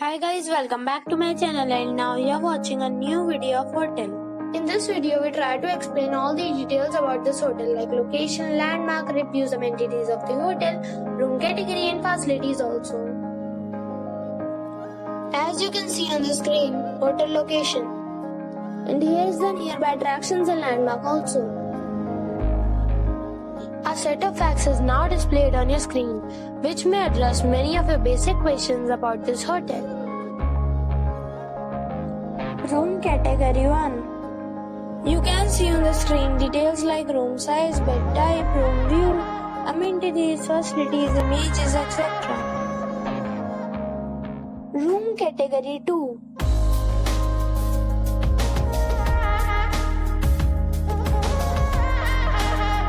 Hi guys, welcome back to my channel and now you are watching a new video of hotel. In this video, we try to explain all the details about this hotel like location, landmark, reviews, amenities of the hotel, room category and facilities also. As you can see on the screen, hotel location. And here is the nearby attractions and landmark also. A set of facts is now displayed on your screen, which may address many of your basic questions about this hotel. Room category 1. You can see on the screen details like room size, bed type, room view, amenities, facilities, images, etc. Room category 2.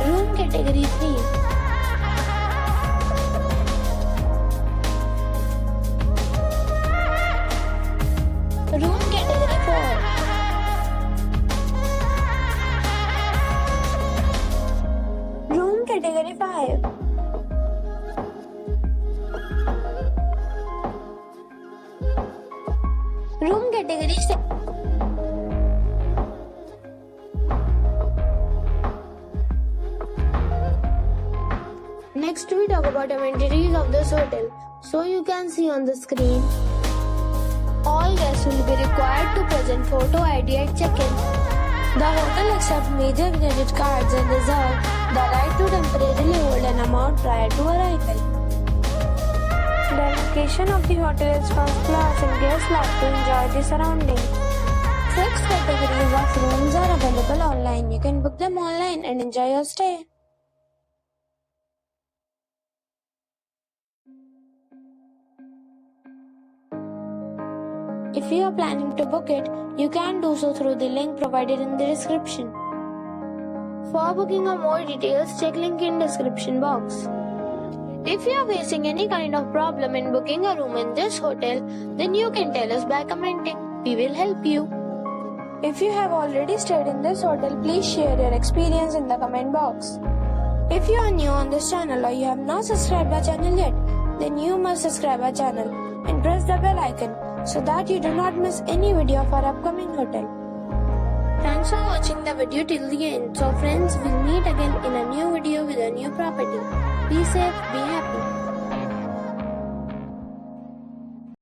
Room category 3. Room category 4. Room category 5. Room category 6. Next we talk about amenities of this hotel. So you can see on the screen, all guests will be required to present photo ID at check-in. The hotel accepts major credit cards and reserve the right to temporarily hold an amount prior to arrival. The location of the hotel is first class and guests love to enjoy the surroundings. 6 categories of rooms are available online. You can book them online and enjoy your stay. If you are planning to book it, you can do so through the link provided in the description. For booking or more details, check link in description box. If you are facing any kind of problem in booking a room in this hotel, then you can tell us by commenting. We will help you. If you have already stayed in this hotel, please share your experience in the comment box. If you are new on this channel or you have not subscribed our channel yet, then you must subscribe our channel and press the bell icon so that you do not miss any video of our upcoming hotel. Thanks for watching the video till the end. So friends, we'll meet again in a new video with a new property. Be safe, be happy.